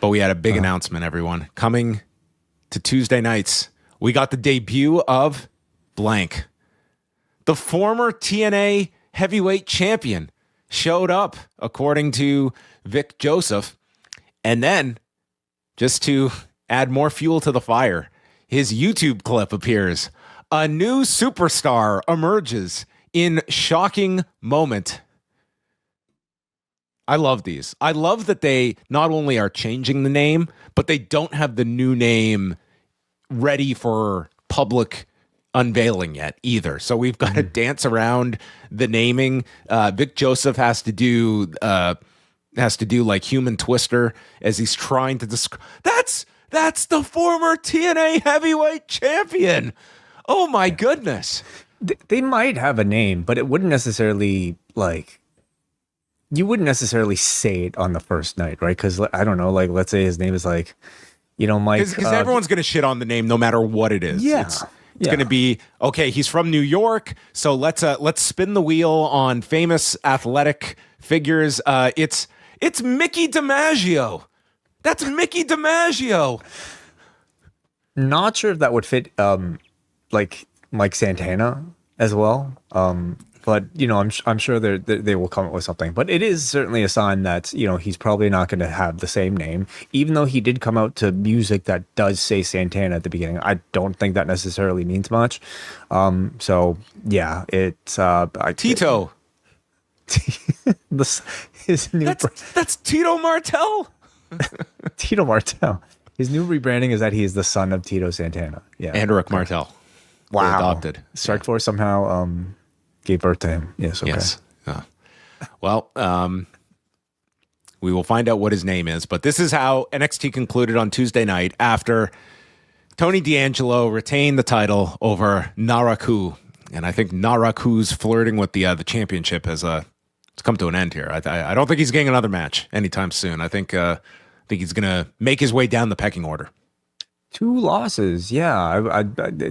But we had a big announcement, everyone. Coming to Tuesday nights, we got the debut of blank. The former TNA heavyweight champion showed up, according to Vic Joseph. And then, just to add more fuel to the fire, his YouTube clip appears. A new superstar emerges in shocking moment. I love these. I love that they not only are changing the name, but they don't have the new name ready for public unveiling yet either. So we've got to dance around the naming. Vic Joseph has to do like Human Twister as he's trying to describe. That's the former TNA heavyweight champion. Oh my goodness. They might have a name, but it wouldn't necessarily you wouldn't necessarily say it on the first night, right? Because I don't know, like let's say his name is like, Mike. Because everyone's going to shit on the name no matter what it is. Yeah. It's going to be, okay, he's from New York, so let's spin the wheel on famous athletic figures. It's Mickey DiMaggio. That's Mickey DiMaggio. Not sure if that would fit like Mike Santana as well. But I'm sure they will come up with something. But it is certainly a sign that he's probably not going to have the same name, even though he did come out to music that does say Santana at the beginning. I don't think that necessarily means much. So yeah, it's Tito. His new that's Tito Martell. Tito Martell. His new rebranding is that he is the son of Tito Santana. Yeah, and Rick Martel. Wow, adopted. Strikeforce somehow gave birth to him. Yes. Okay. Yes. Well, we will find out what his name is. But this is how NXT concluded on Tuesday night after Tony D'Angelo retained the title over Naraku. And I think Naraku's flirting with the championship has come to an end here. I don't think he's getting another match anytime soon. I think he's going to make his way down the pecking order. 2 losses. Yeah.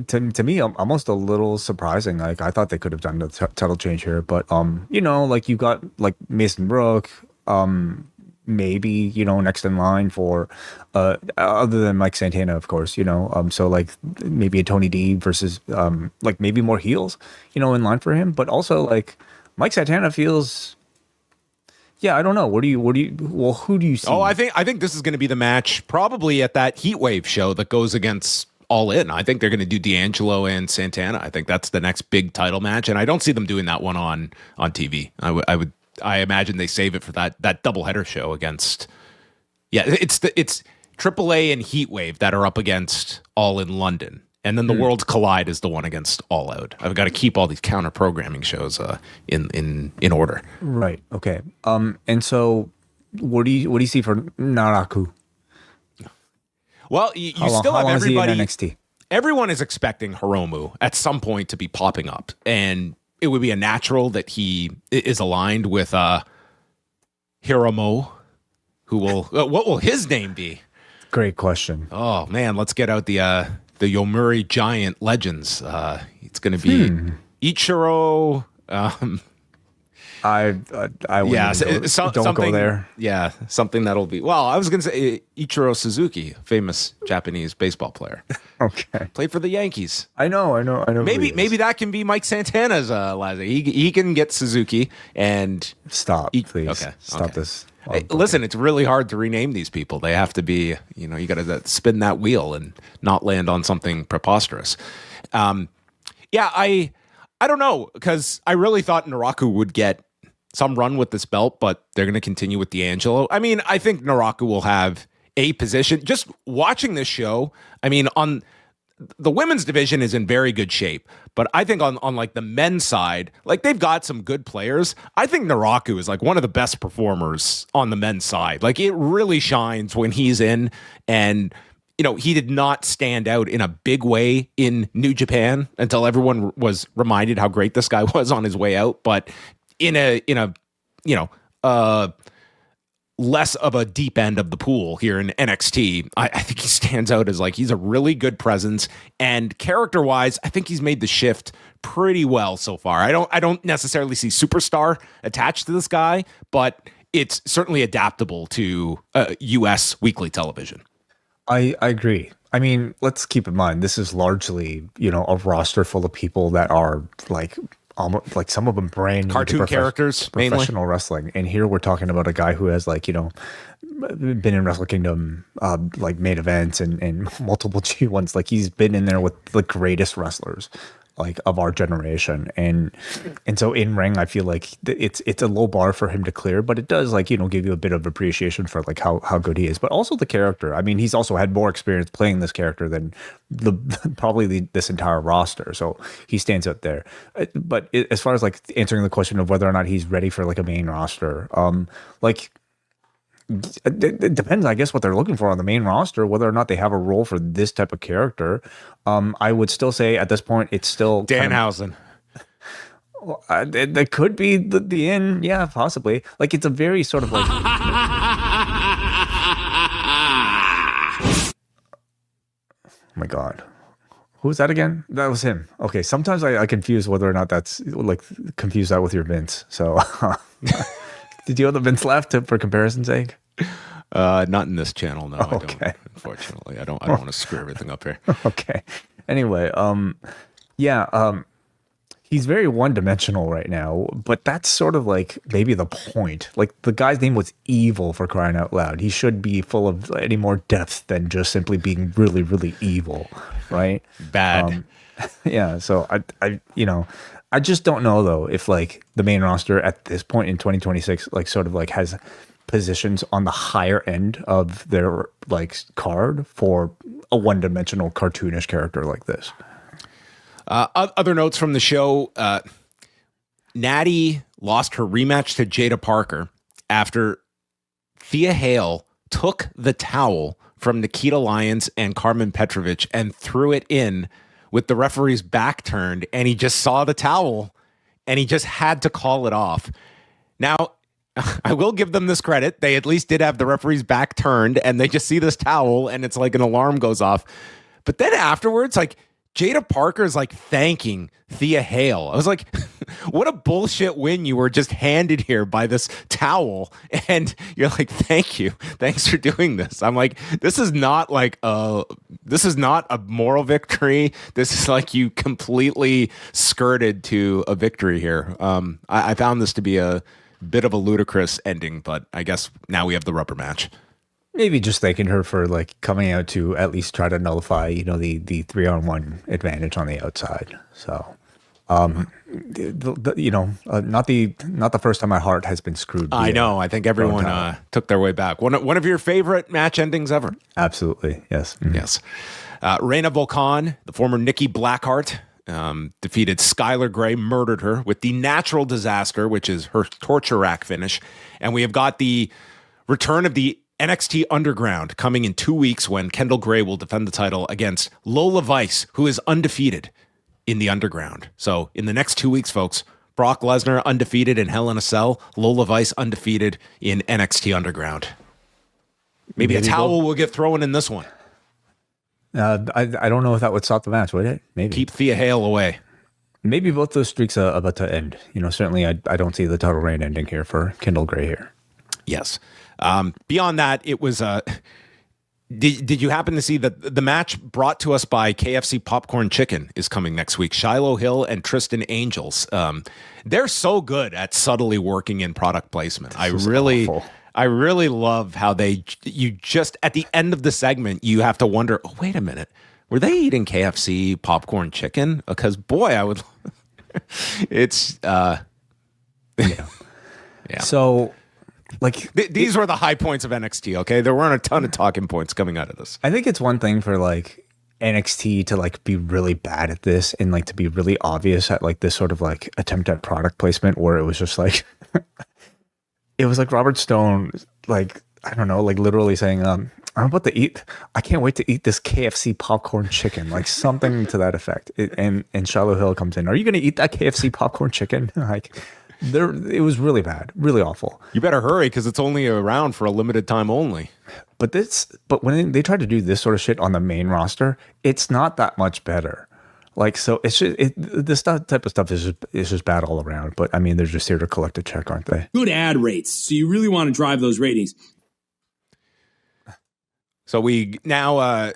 To me, almost a little surprising. Like, I thought they could have done the title change here, but, like you got like Mason Brook, maybe, next in line for, other than Mike Santana, of course, so like maybe a Tony D versus, like maybe more heels, in line for him, but also like Mike Santana feels, yeah, I don't know. Who do you see? Oh, I think this is going to be the match probably at that Heatwave show that goes against All In. I think they're going to do D'Angelo and Santana. I think that's the next big title match, and I don't see them doing that one on TV. I imagine they save it for that doubleheader show against. Yeah, it's AAA and Heatwave that are up against All In London. And then the Worlds Collide is the one against All Out. I've got to keep all these counter programming shows in order. Right. Okay. And so what do you see for Naraku? Well, you still have everybody. In NXT? Everyone is expecting Hiromu at some point to be popping up, and it would be a natural that he is aligned with Hiromu, who will. What will his name be? Great question. Oh man, let's get out the Yomiuri Giant legends. It's going to be Ichiro. I wouldn't don't go there. Yeah, something that'll be. Well, I was going to say Ichiro Suzuki, famous Japanese baseball player. Okay, played for the Yankees. I know. Maybe that can be Mike Santana's last name. He can get Suzuki and stop. Please, okay, stop this. Hey, listen, it's really hard to rename these people. They have to be, you got to spin that wheel and not land on something preposterous. I don't know, because I really thought Naraku would get some run with this belt, but they're going to continue with D'Angelo. I mean, I think Naraku will have a position. Just watching this show, I mean, on the women's division is in very good shape, but I think on like the men's side, like they've got some good players. I think Naraku is like one of the best performers on the men's side. Like it really shines when he's in, and he did not stand out in a big way in New Japan until everyone was reminded how great this guy was on his way out. But in a less of a deep end of the pool here in NXT, I think he stands out as like he's a really good presence, and character wise, I think he's made the shift pretty well so far. I don't necessarily see superstar attached to this guy, but it's certainly adaptable to U.S. weekly television. I agree. I mean, let's keep in mind this is largely, a roster full of people that are like almost like some of them brand new Cartoon characters, professional mainly. wrestling. And here we're talking about a guy who has like, been in Wrestle Kingdom, like main events and multiple G1s. Like he's been in there with the greatest wrestlers like of our generation. And so in ring, I feel like it's a low bar for him to clear, but it does like, give you a bit of appreciation for like how good he is, but also the character. I mean, he's also had more experience playing this character than this entire roster. So he stands out there. But as far as like answering the question of whether or not he's ready for like a main roster, like, it depends, I guess, what they're looking for on the main roster, whether or not they have a role for this type of character. I would still say at this point, it's still Danhausen. That could be the end. Yeah, possibly. Like it's a very sort of like. Oh my God. Who's that again? That was him. Okay. Sometimes I confuse whether or not that's like confuse that with your Vince. So did you have the Vince left for comparison's sake? Not in this channel, no. Okay. I don't, unfortunately. I don't want to screw everything up here. Okay. Anyway, he's very one-dimensional right now, but that's sort of like maybe the point. Like the guy's name was Evil, for crying out loud. He should be full of any more depth than just simply being really, really evil, right? Bad. Yeah. So I just don't know though if like the main roster at this point in 2026 like sort of like has positions on the higher end of their like card for a one-dimensional cartoonish character like this. Other notes from the show, Natty lost her rematch to Jada Parker after Thea Hale took the towel from Nikita Lyons and Carmen Petrovich and threw it in with the referee's back turned, and he just saw the towel and he just had to call it off. Now, I will give them this credit. They at least did have the referee's back turned and they just see this towel and it's like an alarm goes off. But then afterwards, like Jada Parker is like thanking Thea Hale. I was like, what a bullshit win you were just handed here by this towel. And you're like, thank you. Thanks for doing this. I'm like, this is not a moral victory. This is like you completely skirted to a victory here. I found this to be a bit of a ludicrous ending, but I guess now we have the rubber match. Maybe just thanking her for like coming out to at least try to nullify, the 3-on-1 advantage on the outside. So, not the first time my heart has been screwed. I know. I think everyone took their way back. One of your favorite match endings ever. Absolutely. Yes. Mm-hmm. Yes. Reina Volcan, the former Nikki Blackheart, defeated Skylar Gray, murdered her with the Natural Disaster, which is her torture rack finish. And we have got the return of the NXT Underground coming in 2 weeks when Kendall Gray will defend the title against Lola Vice, who is undefeated in the Underground. So in the next 2 weeks, folks, Brock Lesnar undefeated in Hell in a Cell, Lola Vice undefeated in NXT Underground. Maybe a towel will get thrown in this one. I don't know if that would stop the match, would it? Maybe. Keep Thea Hale away. Maybe both those streaks are about to end. Certainly I don't see the title reign ending here for Kendall Gray here. Yes. Beyond that, it was did you happen to see that the match brought to us by KFC Popcorn Chicken is coming next week? Shiloh Hill and Tristan Angels. They're so good at subtly working in product placement. I really love how you just at the end of the segment, you have to wonder, oh, wait a minute. Were they eating KFC popcorn chicken? Because boy, I would, it's, yeah. So like these were the high points of NXT. Okay. There weren't a ton of talking points coming out of this. I think it's one thing for like NXT to like be really bad at this and like to be really obvious at like this sort of like attempt at product placement where it was just like, it was like Robert Stone, like, I don't know, like literally saying, I'm about to eat, I can't wait to eat this KFC popcorn chicken, like something to that effect. And Shiloh Hill comes in, are you going to eat that KFC popcorn chicken? Like, it was really bad, really awful. You better hurry because it's only around for a limited time only. But when they try to do this sort of shit on the main roster, it's not that much better. Like, so it's just this type of stuff is just bad all around. But I mean, they're just here to collect a check, aren't they? Good ad rates. So you really want to drive those ratings. So we now,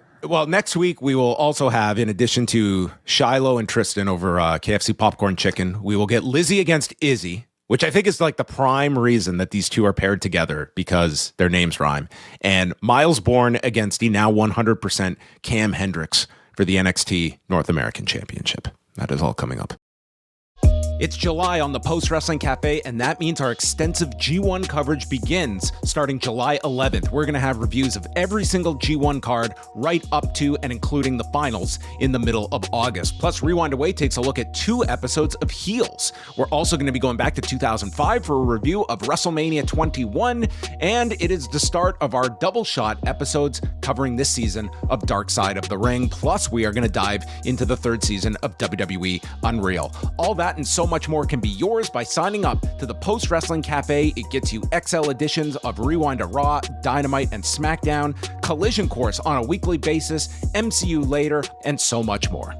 next week we will also have, in addition to Shiloh and Tristan over KFC Popcorn Chicken, we will get Lizzie against Izzy, which I think is like the prime reason that these two are paired together because their names rhyme. And Miles Bourne against the now 100% Cam Hendricks for the NXT North American Championship. That is all coming up. It's July on the Post Wrestling Cafe, and that means our extensive G1 coverage begins starting July 11th. We're going to have reviews of every single G1 card right up to and including the finals in the middle of August. Plus, Rewind Away takes a look at 2 episodes of Heels. We're also going to be going back to 2005 for a review of WrestleMania 21, and it is the start of our double shot episodes covering this season of Dark Side of the Ring. Plus, we are going to dive into the 3rd season of WWE Unreal. All that and so much more can be yours by signing up to the Post Wrestling Cafe. It gets you XL editions of Rewind to Raw, Dynamite, and SmackDown, Collision Course on a weekly basis, MCU later, and so much more.